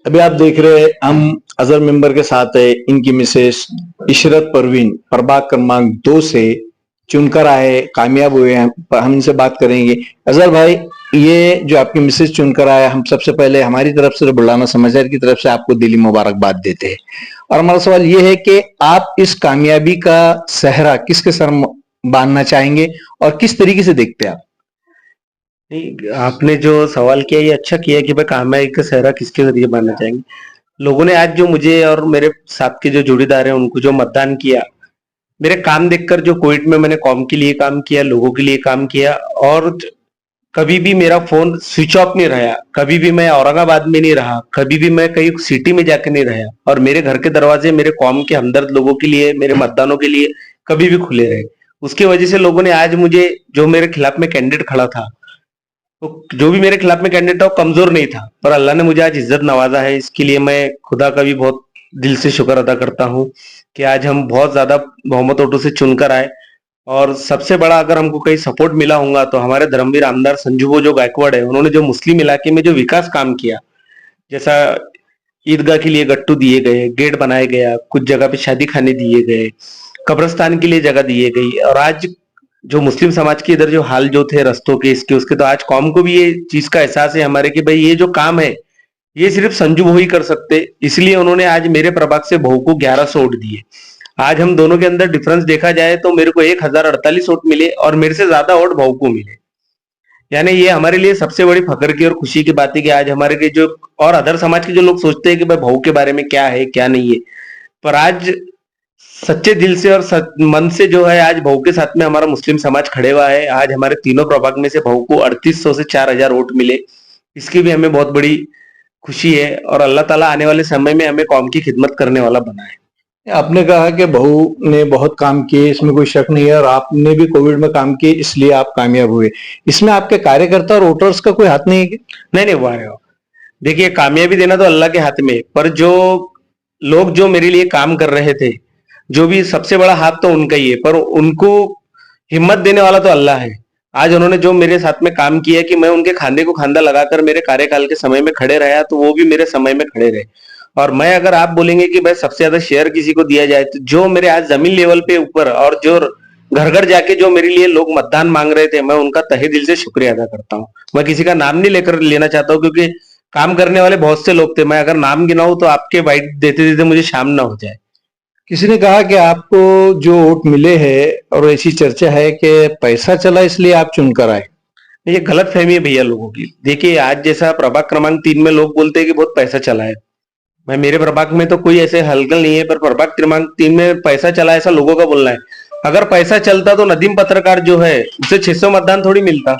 अभी आप देख रहे हैं हम अजहर मेंबर के साथ है। इनकी मिसेस इशरत परवीन प्रभाग क्रमांक 2 से चुनकर आए, कामयाब हुए हैं। हम इनसे बात करेंगे। अजहर भाई, ये जो आपकी मिसेस चुनकर आया, हम सबसे पहले हमारी तरफ से, बुलाना समाचार की तरफ से आपको दिली मुबारकबाद देते हैं। और हमारा सवाल ये है कि आप इस कामयाबी का सेहरा किसके सर बांधना चाहेंगे और किस तरीके से देखते हैं आप? नहीं, आपने जो सवाल किया ये अच्छा किया कि भाई कामयाबी का सेहरा किसके जरिए बनना चाहेंगे। लोगों ने आज जो मुझे और मेरे साथ के जो जोड़ीदार हैं उनको जो मतदान किया, मेरे काम देखकर, जो कोविड में मैंने कौम के लिए काम किया, लोगों के लिए काम किया, और कभी भी मेरा फोन स्विच ऑफ नहीं रहा, कभी भी मैं औरंगाबाद में नहीं रहा, कभी भी मैं कहीं सिटी में जाकर नहीं रहा, और मेरे घर के दरवाजे मेरे कौम के हमदर्द लोगों के लिए, मेरे मतदानों के लिए कभी भी खुले रहे। उसकी वजह से लोगों ने आज मुझे, जो मेरे खिलाफ में कैंडिडेट खड़ा था, तो जो भी मेरे खिलाफ में कैंडिडेट था वो कमजोर नहीं था, पर अल्लाह ने मुझे आज इज्जत नवाजा है। इसके लिए मैं खुदा का भी बहुत दिल से शुक्र अदा करता हूँ कि आज हम बहुत ज्यादा बहुमत वोटों से चुनकर आए। और सबसे बड़ा अगर हमको कहीं सपोर्ट मिला होगा तो हमारे धर्मवीर आमदार संजू जो गायकवाड़ है, उन्होंने जो मुस्लिम इलाके में जो विकास काम किया, जैसा ईदगाह के लिए गट्टू दिए गए, गेट बनाया गया, कुछ जगह पे शादी खाने दिए गए, कब्रस्तान के लिए जगह दिए गई, और आज जो मुस्लिम समाज के इधर जो हाल जो थे रस्तों के, इसके उसके, तो आज कौम को भी ये चीज का एहसास है हमारे कि भाई ये जो काम है ये सिर्फ संजू भाऊ ही कर सकते। इसलिए उन्होंने आज मेरे प्रभाग से भाऊ को 1100 वोट दिए। आज हम दोनों के अंदर डिफरेंस देखा जाए तो मेरे को 1048 वोट मिले और मेरे से ज्यादा वोट भाऊ को मिले। यानी ये हमारे लिए सबसे बड़ी फख्र की और खुशी की बात है कि आज हमारे के जो और अदर समाज के जो लोग सोचते हैं कि भाई भाऊ के बारे में क्या है क्या नहीं है, पर आज सच्चे दिल से और मन से जो है आज भाऊ के साथ में हमारा मुस्लिम समाज खड़े हुआ है। आज हमारे तीनों प्रभाग में से भाऊ को 3800 से 4000 वोट मिले, इसकी भी हमें बहुत बड़ी खुशी है, और अल्लाह ताला आने वाले समय में हमें कौम की खिदमत करने वाला बना है। आपने कहा कि बहू ने बहुत काम किए, इसमें कोई शक नहीं है, और आपने भी कोविड में काम किए इसलिए आप कामयाब हुए। इसमें आपके कार्यकर्ता और वोटर्स का कोई हाथ नहीं है? नहीं नहीं, वाह, देखिए कामयाबी देना तो अल्लाह के हाथ में, पर जो लोग जो मेरे लिए काम कर रहे थे, जो भी सबसे बड़ा हाथ तो उनका ही है, पर उनको हिम्मत देने वाला तो अल्लाह है। आज उन्होंने जो मेरे साथ में काम किया कि मैं उनके खांधे को खांधा लगाकर मेरे कार्यकाल के समय में खड़े रहा, तो वो भी मेरे समय में खड़े रहे। और मैं, अगर आप बोलेंगे कि भाई सबसे ज्यादा शेयर किसी को दिया जाए, तो जो मेरे आज जमीन लेवल पे ऊपर और जो घर घर जाके जो मेरे लिए लोग मतदान मांग रहे थे, मैं उनका तहे दिल से शुक्रिया अदा करता हूँ। मैं किसी का नाम नहीं लेकर लेना चाहता हूँ, क्योंकि काम करने वाले बहुत से लोग थे। मैं अगर नाम गिनाऊं तो आपके बाइट देते देते मुझे शाम ना हो जाए। किसी ने कहा कि आपको जो वोट मिले हैं, और ऐसी चर्चा है कि पैसा चला इसलिए आप चुनकर आए। ये गलत फहमी है भैया लोगों की। देखिए आज जैसा प्रभाग क्रमांक 3 में लोग बोलते हैं कि बहुत पैसा चला है, भाई मेरे प्रभाग में तो कोई ऐसे हलगल नहीं है, पर प्रभाग क्रमांक 3 में पैसा चला ऐसा लोगों का बोलना है। अगर पैसा चलता तो नदीम पत्रकार जो है उसे 600 मतदान थोड़ी मिलता।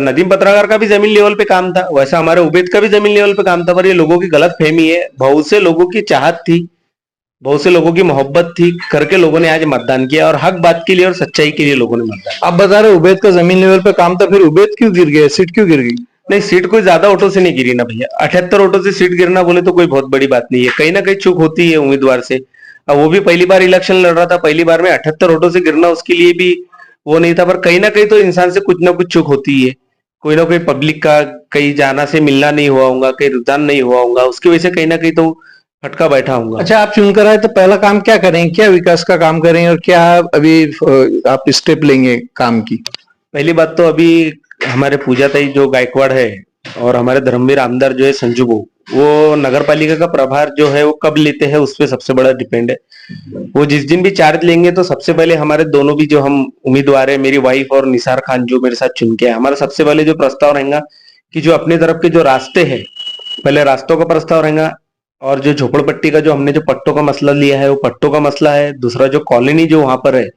नदीम पत्रकार का भी जमीन लेवल पे काम था, वैसा हमारे उबेद का भी जमीन लेवल पे काम था, पर ये लोगों की गलत फहमी है। बहुत से लोगों की चाहत थी, बहुत से लोगों की मोहब्बत थी, करके लोगों ने आज मतदान किया, और हक बात के लिए और सच्चाई के लिए लोगों ने मतदान। आप बता रहे उबेद का जमीन लेवल पे काम था, फिर उबेद क्यों गिर गया, सीट क्यों गिर गई? नहीं, सीट कोई ज्यादा वोटों से नहीं गिरी ना भैया। 78 वोटों से सीट गिरना बोले तो कोई बहुत बड़ी बात नहीं है, कहीं ना कहीं चूक होती है उम्मीदवार से। अब वो भी पहली बार इलेक्शन लड़ रहा था, पहली बार में 78 वोटों से गिरना उसके लिए भी वो नहीं था, पर कहीं ना कहीं तो इंसान से कुछ ना कुछ चूक होती है। कोई ना कोई पब्लिक का कहीं जाना से मिलना नहीं हुआ होगा, कहीं रुझान नहीं हुआ होगा, उसकी वजह से कहीं ना कहीं तो फटका बैठा होगा। अच्छा, आप चुनकर आए तो पहला काम क्या करेंगे, क्या विकास का काम करेंगे, और क्या अभी आप स्टेप लेंगे काम की? पहली बात तो अभी हमारे पूजाताई जो गायकवाड़ है और हमारे धर्मवीर आमदार जो है संजू बहू, वो नगर पालिका का प्रभार जो है वो कब लेते हैं उस पर सबसे बड़ा डिपेंड है। वो जिस दिन भी चार्ज लेंगे तो सबसे पहले हमारे दोनों भी जो हम उम्मीदवार है, मेरी वाइफ और निसार खान जो मेरे साथ चुन के है, हमारा सबसे पहले जो प्रस्ताव रहेगा कि जो अपने तरफ के जो रास्ते हैं, पहले रास्तों का प्रस्ताव रहेगा, और जो झोपड़पट्टी का जो हमने जो पट्टों का मसला लिया है वो पट्टों का मसला है। दूसरा जो कॉलोनी जो वहां पर है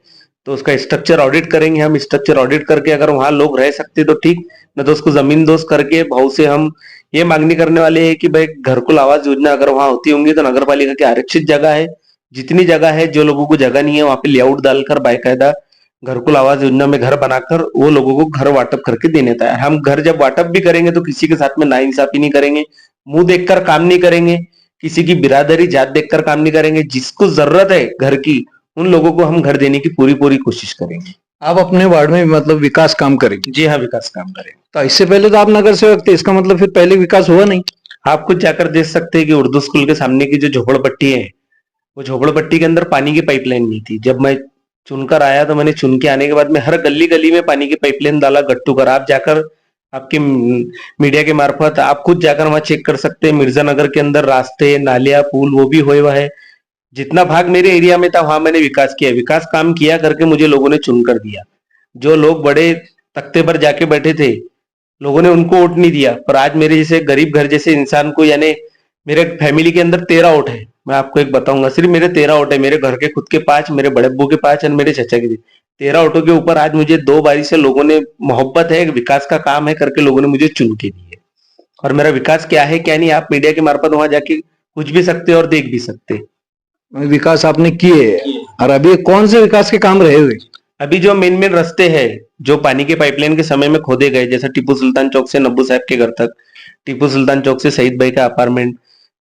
तो उसका स्ट्रक्चर ऑडिट करेंगे हम। स्ट्रक्चर ऑडिट करके अगर वहां लोग रह सकते तो ठीक, न तो उसको जमीन दोस्त करके भाव से हम ये मांगनी करने वाले हैं कि भाई घरकुल आवास योजना अगर वहां होती होंगी तो नगर पालिका की आरक्षित जगह है, जितनी जगह है, जो लोगों को जगह नहीं है वहां पे लेआउट डालकर बाकायदा घरकुल आवास योजना में घर बनाकर वो लोगों को घर वाटप करके देने था। हम घर जब वाटप भी करेंगे तो किसी के साथ में नाइंसाफी नहीं करेंगे, मुंह देखकर काम नहीं करेंगे, किसी की बिरादरी जात देखकर काम नहीं करेंगे। जिसको जरूरत है घर की, उन लोगों को हम घर देने की पूरी पूरी कोशिश करेंगे। आप अपने वार्ड में मतलब विकास काम करेंगे? जी हाँ, विकास काम करेंगे। तो इससे पहले तो आप नगर सेवक थे, इसका मतलब फिर पहले विकास हुआ नहीं? आप खुद जाकर देख सकते हैं कि उर्दू स्कूल के सामने की जो झोपड़पट्टी है, वो झोपड़पट्टी के अंदर पानी की पाइपलाइन नहीं थी। जब मैं चुनकर आया तो मैंने चुन के आने के बाद में हर गली गली में पानी की पाइपलाइन डाला गट्टू कर। आप जाकर आपके मीडिया के मार्फत आप खुद जाकर वहां चेक कर सकते हैं। मिर्जानगर के अंदर रास्ते, नालियां, पुल वो भी हुए हुआ है। जितना भाग मेरे एरिया में था वहां मैंने विकास किया। विकास काम किया करके मुझे लोगों ने चुनकर दिया। जो लोग बड़े तख्ते पर जाके बैठे थे, लोगों ने उनको वोट नहीं दिया, पर आज मेरे जैसे गरीब घर जैसे इंसान को, यानी मेरे फैमिली के अंदर 13 वोट है। मैं आपको एक बताऊंगा, सिर्फ मेरे 13 वोट है। मेरे घर के खुद के 5, मेरे बड़े अब्बू के 5 और मेरे चचा के भी 13 वोटों के ऊपर आज मुझे 2 बारी से लोगों ने, मोहब्बत है, विकास का काम है करके लोगों ने मुझे चुन के दिए। और मेरा विकास क्या है क्या नहीं, आप मीडिया के मार्फत वहां जाके पूछ भी सकते और देख भी सकते। विकास आपने किए, और अभी कौन से विकास के काम रहे हुए? अभी जो मेन रास्ते हैं जो पानी के पाइपलाइन के समय में खोदे गए, जैसे टीपू सुल्तान चौक से नब्बू साहब के घर तक, टीपू सुल्तान चौक से शहीद भाई का अपार्टमेंट,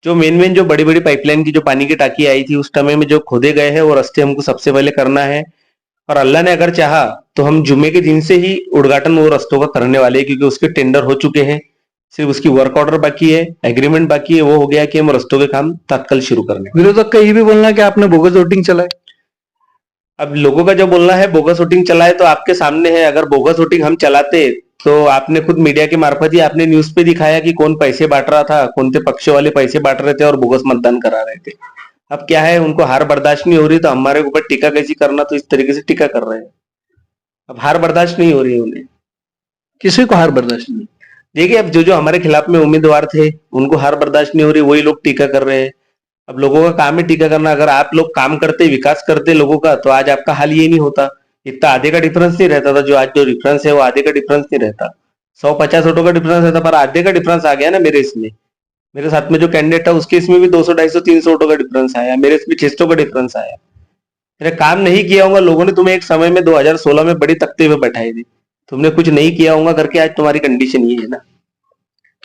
जो मेन जो बड़ी बड़ी पाइपलाइन की जो पानी की टाकी आई थी उस समय में जो खोदे गए हैं, वो रास्ते हमको सबसे पहले करना है। और अल्लाह ने अगर चाहा तो हम जुम्मे के दिन से ही उद्घाटन वो रास्तों का करने वाले हैं, क्योंकि उसके टेंडर हो चुके हैं। सिर्फ उसकी वर्क ऑर्डर बाकी है, एग्रीमेंट बाकी है। वो हो गया कि हम रास्तों के काम तत्काल शुरू करने। विरोधक का ये भी बोलना है कि आपने बोगस वोटिंग चलाई। अब लोगों का जो बोलना है बोगस वोटिंग चलाए, तो आपके सामने है। अगर बोगस वोटिंग हम चलाते तो आपने खुद मीडिया के मार्फत ही आपने न्यूज पे दिखाया कि कौन पैसे बांट रहा था, कौन से पक्ष वाले पैसे बांट रहे थे और बोगस मतदान करा रहे थे। अब क्या है, उनको हार बर्दाश्त नहीं हो रही तो हमारे ऊपर टीका कैसी करना, तो इस तरीके से टीका कर रहे हैं। अब हार बर्दाश्त नहीं हो रही है उन्हें। किसी को हार बर्दाश्त नहीं। देखिए, अब जो हमारे खिलाफ में उम्मीदवार थे उनको हार बर्दाश्त नहीं हो रही, वही लोग टीका कर रहे हैं। अब लोगों का काम है टीका करना। अगर आप लोग काम करते, विकास करते लोगों का, तो आज आपका हाल ये नहीं होता। इतना आधे का डिफरेंस नहीं रहता था। जो आज जो डिफरेंस है वो आधे का डिफरेंस नहीं रहता। 150 वोटों का डिफरेंस रहता, पर आधे का डिफरेंस आ गया ना मेरे इसमें। मेरे साथ में जो कैंडिडेट था उसके इसमें भी 200, 250, 300 वोटों का डिफरेंस आया, मेरे इसमें 600 का डिफरेंस आया। मेरा काम नहीं किया होगा, लोगों ने तुम्हें एक समय में 2016 में बड़ी तख्ते पे बैठाई थी, तुमने कुछ नहीं किया होगा करके आज तुम्हारी कंडीशन ये है ना।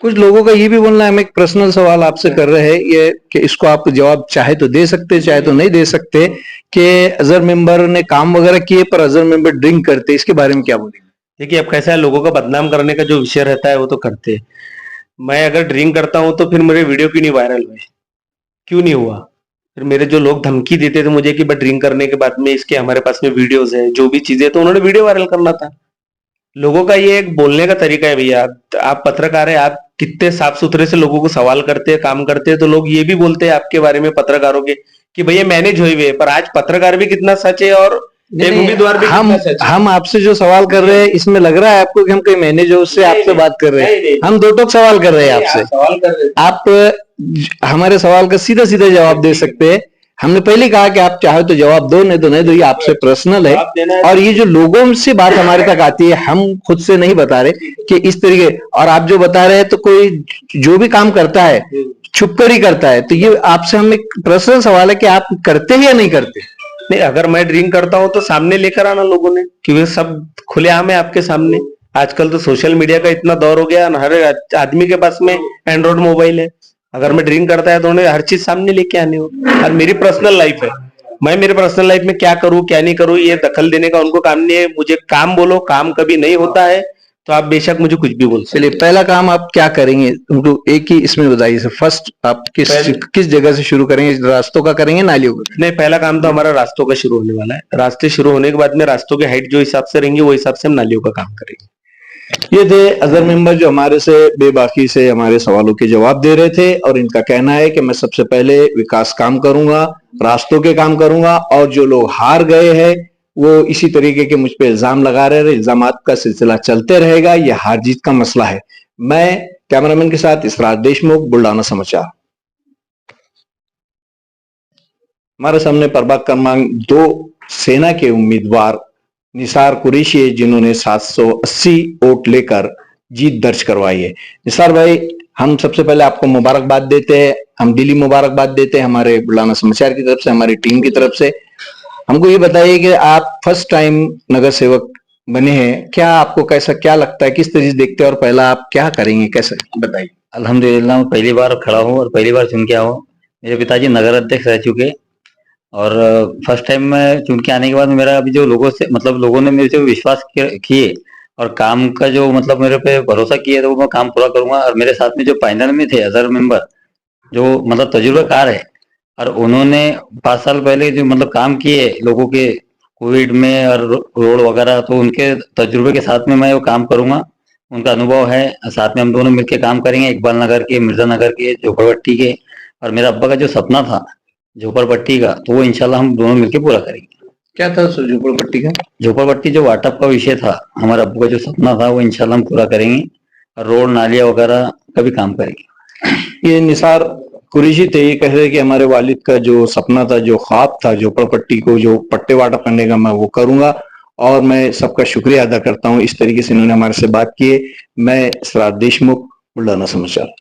कुछ लोगों का ये भी बोलना है, हम एक पर्सनल सवाल आपसे कर रहे हैं ये कि इसको आप जवाब चाहे तो दे सकते, चाहे तो नहीं दे सकते, कि अजहर मेंबर ने काम वगैरह किए पर अजहर मेंबर ड्रिंक करते, इसके बारे में क्या बोलेंगे? देखिए, अब कैसा है, लोगों का बदनाम करने का जो विषय रहता है वो तो करते हैं। मैं अगर ड्रिंक करता हूं तो फिर मेरे वीडियो क्यों नहीं वायरल हुए, क्यों नहीं हुआ? फिर मेरे जो लोग धमकी देते थे मुझे कि बट ड्रिंक करने के बाद में इसके हमारे पास में वीडियोस है, जो भी चीजें, तो उन्होंने वीडियो वायरल करना था। लोगों का ये एक बोलने का तरीका है भैया। आप पत्रकार है, आप कितने साफ सुथरे से लोगों को सवाल करते हैं, काम करते हैं, तो लोग ये भी बोलते हैं आपके बारे में, पत्रकारों के, कि भैया मैनेज हुए हुए। पर आज पत्रकार भी कितना सच है और एक उम्मीदवार भी कितना सच है। हम आपसे जो सवाल कर रहे हैं इसमें लग रहा है आपको कि हम कोई मैनेज हो उससे आपसे बात कर रहे हैं। हम दो टोक सवाल कर रहे हैं आपसे। सवाल कर रहे हैं, आप हमारे सवाल का सीधा सीधा जवाब दे सकते हैं। हमने पहले कहा कि आप चाहे तो जवाब दो, नहीं तो नहीं दो, ये आपसे पर्सनल है। और ये जो लोगों से बात हमारे तक आती है, हम खुद से नहीं बता रहे कि इस तरीके, और आप जो बता रहे हैं तो कोई जो भी काम करता है छुप कर ही करता है, तो ये आपसे हम एक पर्सनल सवाल है कि आप करते हैं या नहीं करते? नहीं, अगर मैं ड्रिंक करता हूं तो सामने लेकर आना लोगों ने, क्योंकि सब खुलेआम है आपके सामने। आजकल तो सोशल मीडिया का इतना दौर हो गया, हर आदमी के पास में एंड्रॉइड मोबाइल है। अगर मैं ड्रिंक करता है तो उन्हें हर चीज सामने लेके आने हो। और मेरी पर्सनल लाइफ है, मैं मेरे पर्सनल लाइफ में क्या करूं क्या नहीं करूं ये दखल देने का उनको काम नहीं है। मुझे काम बोलो, काम कभी नहीं होता है तो आप बेशक मुझे कुछ भी बोल। चलिए, पहला काम आप क्या करेंगे उनको एक ही इसमें बताइए सर। फर्स्ट आप किस जगह से शुरू करेंगे? रास्तों का करेंगे, नालियों का? नहीं, पहला काम तो हमारा रास्तों का शुरू होने वाला है। रास्ते शुरू होने के बाद में रास्तों के हाइट जो हिसाब से रहेंगे वो हिसाब से हम नालियों का काम करेंगे। ये थे अजहर मेंबर जो हमारे से बेबाकी से हमारे सवालों के जवाब दे रहे थे, और इनका कहना है कि मैं सबसे पहले विकास काम करूंगा, रास्तों के काम करूंगा, और जो लोग हार गए हैं वो इसी तरीके के मुझ पे इल्जाम लगा रहे हैं, इल्जामात का सिलसिला चलते रहेगा। ये हार जीत का मसला है। मैं कैमरामैन के साथ इसराज देशमुख, बुल्डाना समाचार। हमारे सामने प्रभाग क्रमांक 2 सेना के उम्मीदवार निसार कुरैशी है, जिन्होंने 780 वोट लेकर जीत दर्ज करवाई है। निसार भाई, हम सबसे पहले आपको मुबारकबाद देते हैं, हम दिली मुबारकबाद देते हैं हमारे बुल्डाना समाचार की तरफ से, हमारी टीम की तरफ से। हमको ये बताइए कि आप फर्स्ट टाइम नगर सेवक बने हैं, क्या आपको कैसा क्या लगता है, किस तरह से देखते हैं, और पहला आप क्या करेंगे, कैसे बताइए? अल्हम्दुलिल्लाह, मैं पहली बार खड़ा हूँ और पहली बार चुन के आया हूँ। मेरे पिताजी नगर अध्यक्ष रह चुके, और फर्स्ट टाइम मैं चुन के आने के बाद मेरा अभी जो लोगों से मतलब लोगों ने मेरे से विश्वास किए और काम का जो मतलब मेरे पे भरोसा किया, तो वो मैं काम पूरा करूंगा। और मेरे साथ में जो फाइनल में थे अदर मेंबर, जो मतलब तजुर्बेकार है, और उन्होंने 5 साल पहले जो मतलब काम किए लोगों के कोविड में और रोड वगैरह, तो उनके तजुर्बे के साथ में मैं वो काम करूंगा। उनका अनुभव है, साथ में हम दोनों मिलकर काम करेंगे, इकबाल नगर के, मिर्जा नगर के, झोपड़पट्टी के। और मेरा अब्बा का जो सपना था झोपड़पट्टी का, तो वो इंशाल्लाह हम दोनों मिलकर पूरा करेंगे। क्या था उस झोपड़पट्टी का? झोपड़पट्टी जो वाटअप का विषय था, हमारे अब्बू का जो सपना था, वो इंशाल्लाह हम पूरा करेंगे, और रोड नालियाँ वगैरह का भी काम करेंगे। ये निसार कुरैशी थे, ये कह रहे कि हमारे वालिद का जो सपना था, जो ख्वाब था झोपड़पट्टी को जो पट्टे वाटा करने का, मैं वो करूंगा। और मैं सबका शुक्रिया अदा करता हूँ इस तरीके से इन्होंने हमारे से बात की है। मैं सिराज देशमुख, बुल्ढाना समाचार।